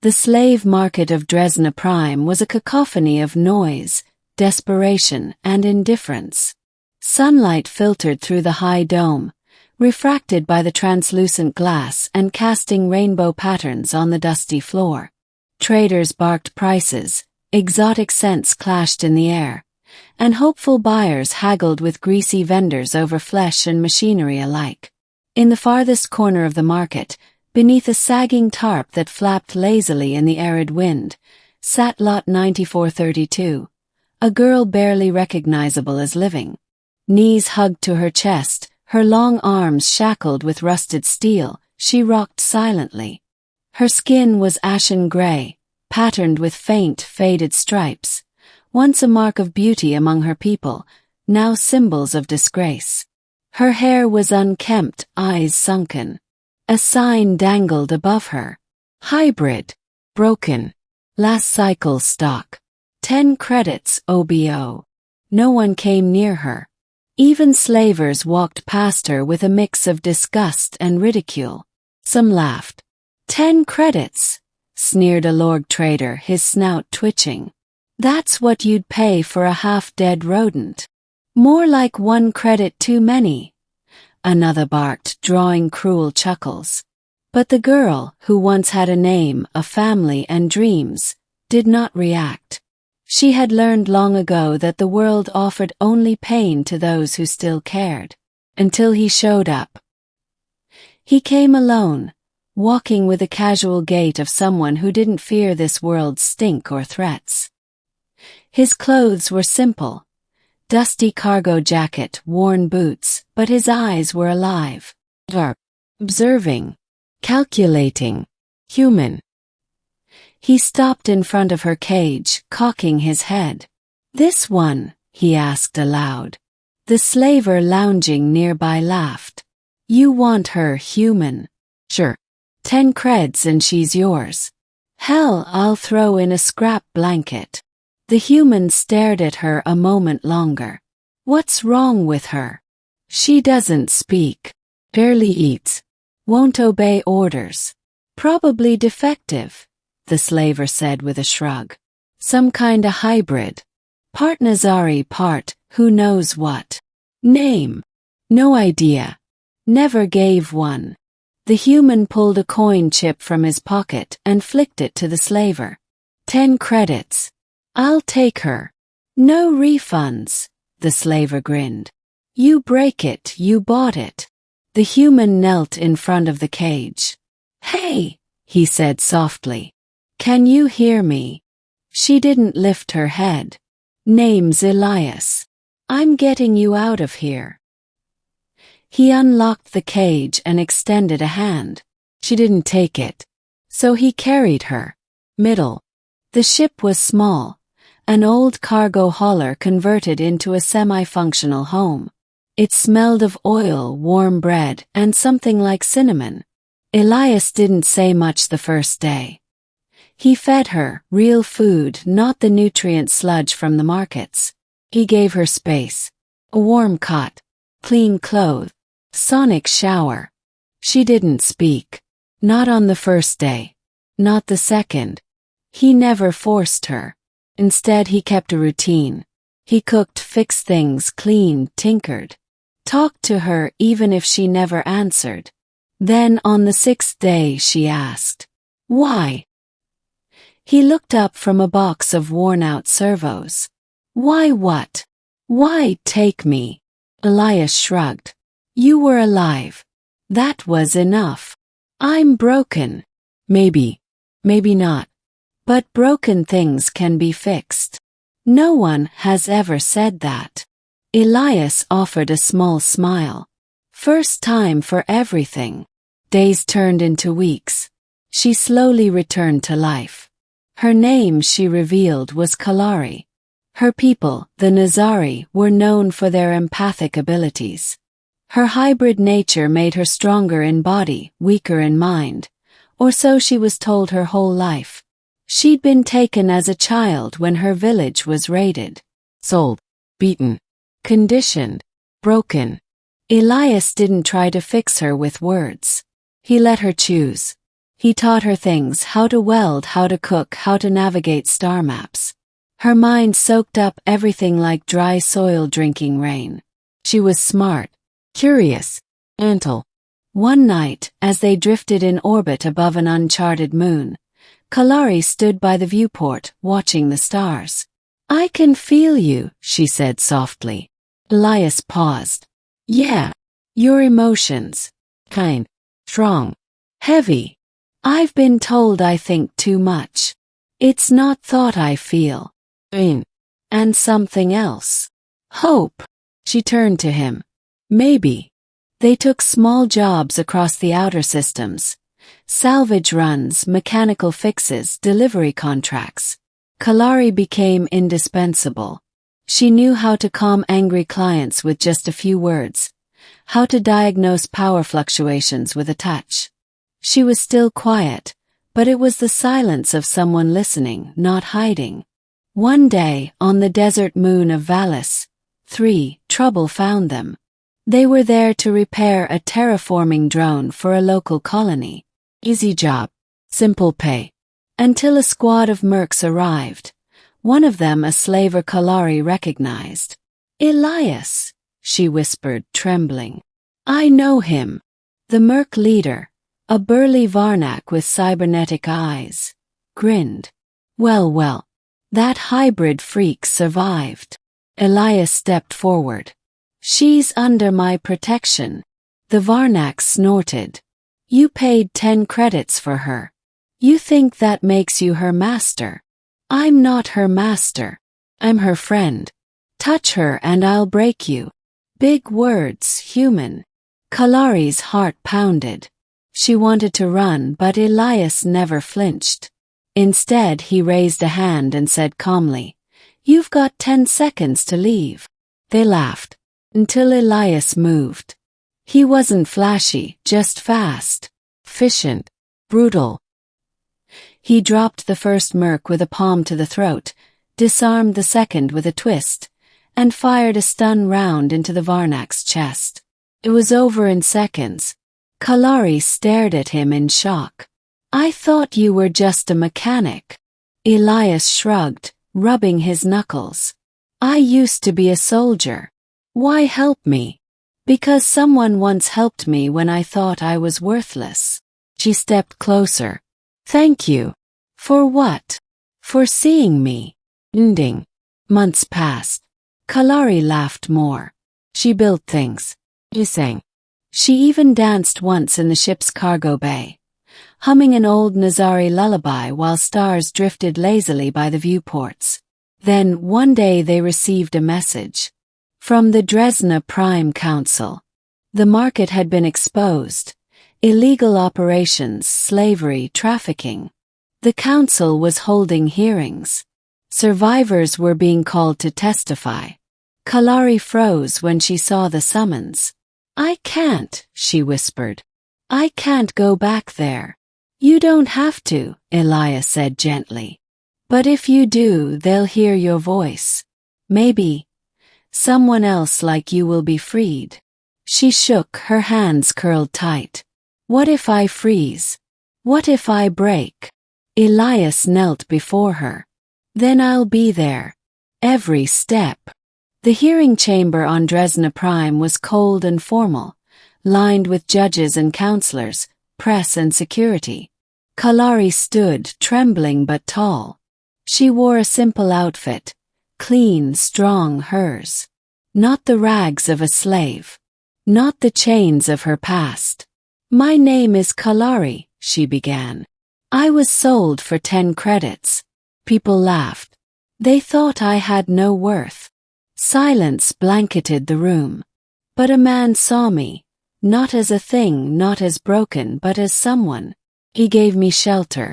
The slave market of Drezna Prime was a cacophony of noise, desperation, and indifference. Sunlight filtered through the high dome, refracted by the translucent glass and casting rainbow patterns on the dusty floor. Traders barked prices, exotic scents clashed in the air, and hopeful buyers haggled with greasy vendors over flesh and machinery alike. In the farthest corner of the market, beneath a sagging tarp that flapped lazily in the arid wind, sat Lot 9432, a girl barely recognizable as living. Knees hugged to her chest, her long arms shackled with rusted steel, she rocked silently. Her skin was ashen gray, patterned with faint, faded stripes, once a mark of beauty among her people, now symbols of disgrace. Her hair was unkempt, eyes sunken. A sign dangled above her. Hybrid. Broken. Last cycle stock. 10 credits, OBO. No one came near her. Even slavers walked past her with a mix of disgust and ridicule. Some laughed. 10 credits, sneered a lorg trader, his snout twitching. That's what you'd pay for a half-dead rodent. More like 1 credit too many. Another barked, drawing cruel chuckles. But the girl, who once had a name, a family, and dreams, did not react. She had learned long ago that the world offered only pain to those who still cared. Until he showed up. He came alone, walking with the casual gait of someone who didn't fear this world's stink or threats. His clothes were simple. Dusty cargo jacket, worn boots, but his eyes were alive. Dark. Observing. Calculating. Human. He stopped in front of her cage, cocking his head. This one, he asked aloud. The slaver lounging nearby laughed. You want her human? Sure. 10 creds and she's yours. Hell, I'll throw in a scrap blanket. The human stared at her a moment longer. What's wrong with her? She doesn't speak. Barely eats. Won't obey orders. Probably defective, the slaver said with a shrug. Some kinda hybrid. Part Nazari, part, who knows what. Name? No idea. Never gave one. The human pulled a coin chip from his pocket and flicked it to the slaver. 10 credits. I'll take her. No refunds, the slaver grinned. You break it, you bought it. The human knelt in front of the cage. Hey, he said softly. Can you hear me? She didn't lift her head. Name's Elias. I'm getting you out of here. He unlocked the cage and extended a hand. She didn't take it. So he carried her. Middle. The ship was small. An old cargo hauler converted into a semi-functional home. It smelled of oil, warm bread, and something like cinnamon. Elias didn't say much the first day. He fed her, real food, not the nutrient sludge from the markets. He gave her space. A warm cot. Clean clothes. Sonic shower. She didn't speak. Not on the first day. Not the second. He never forced her. Instead he kept a routine. He cooked, fixed things, cleaned, tinkered. Talked to her even if she never answered. Then on the 6th day she asked, "Why?" He looked up from a box of worn-out servos. "Why what? Why take me?" Elias shrugged. "You were alive. That was enough. I'm broken. Maybe. Maybe not. But broken things can be fixed. No one has ever said that." Elias offered a small smile. First time for everything. Days turned into weeks. She slowly returned to life. Her name, she revealed, was Kaelari. Her people, the Nazari, were known for their empathic abilities. Her hybrid nature made her stronger in body, weaker in mind, or so she was told her whole life. She'd been taken as a child when her village was raided. Sold. Beaten. Conditioned. Broken. Elias didn't try to fix her with words. He let her choose. He taught her things: how to weld, how to cook, how to navigate star maps. Her mind soaked up everything like dry soil drinking rain. She was smart, curious, gentle. One night, as they drifted in orbit above an uncharted moon, Kaelari stood by the viewport, watching the stars. "I can feel you," she said softly. Elias paused. "Yeah. Your emotions. Kind. Strong. Heavy. I've been told I think too much. It's not thought I feel. Pain. And something else. Hope." She turned to him. "Maybe." They took small jobs across the outer systems. Salvage runs, mechanical fixes, delivery contracts. Kaelari became indispensable. She knew how to calm angry clients with just a few words, how to diagnose power fluctuations with a touch. She was still quiet, but it was the silence of someone listening, not hiding. One day, on the desert moon of Valis, trouble found them. They were there to repair a terraforming drone for a local colony. Easy job, simple pay. Until a squad of mercs arrived. One of them a slaver Kaelari recognized. "Elias," she whispered, trembling. "I know him." The merc leader, a burly Varnak with cybernetic eyes, grinned. Well, that hybrid freak survived." Elias stepped forward. "She's under my protection." The Varnak snorted. "You paid 10 credits for her. You think that makes you her master? I'm not her master. I'm her friend. Touch her and I'll break you." Big words, human. Kaelari's heart pounded. She wanted to run, but Elias never flinched. Instead, he raised a hand and said calmly, "You've got 10 seconds to leave." They laughed. Until Elias moved. He wasn't flashy, just fast, efficient, brutal. He dropped the first merc with a palm to the throat, disarmed the second with a twist, and fired a stun round into the Varnak's chest. It was over in seconds. Kaelari stared at him in shock. "I thought you were just a mechanic." Elias shrugged, rubbing his knuckles. "I used to be a soldier. Why help me?" "Because someone once helped me when I thought I was worthless." She stepped closer. "Thank you." "For what?" "For seeing me." Ending. Months passed. Kaelari laughed more. She built things. She sang. She even danced once in the ship's cargo bay, humming an old Nazari lullaby while stars drifted lazily by the viewports. Then, one day they received a message. From the Drezna Prime Council. The market had been exposed. Illegal operations, slavery, trafficking. The council was holding hearings. Survivors were being called to testify. Kaelari froze when she saw the summons. "I can't," she whispered. "I can't go back there." "You don't have to," Elias said gently. "But if you do, they'll hear your voice. Maybe someone else like you will be freed." She shook, her hands curled tight. "What if I freeze? What if I break?" Elias knelt before her. "Then I'll be there. Every step." The hearing chamber on Drezna Prime was cold and formal, lined with judges and counselors, press and security. Kaelari stood, trembling but tall. She wore a simple outfit, clean, strong, hers. Not the rags of a slave. Not the chains of her past. "My name is Kaelari," she began. "I was sold for 10 credits. People laughed. They thought I had no worth." Silence blanketed the room. But a man saw me, not as a thing, not as broken, but as someone. He gave me shelter.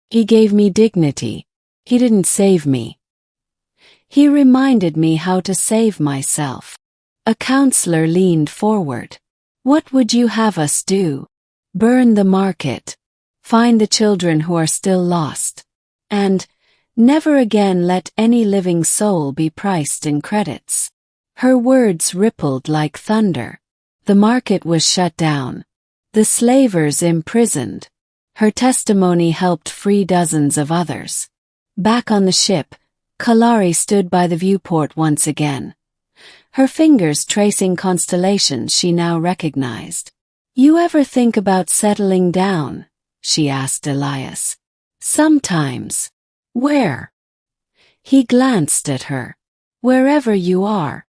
He gave me dignity. He didn't save me. He reminded me how to save myself. A counselor leaned forward. "What would you have us do?" "Burn the market. Find the children who are still lost. And never again let any living soul be priced in credits." Her words rippled like thunder. The market was shut down. The slavers imprisoned. Her testimony helped free dozens of others. Back on the ship, Kaelari stood by the viewport once again, her fingers tracing constellations she now recognized. "You ever think about settling down?" she asked Elias. "Sometimes." "Where?" He glanced at her. "Wherever you are."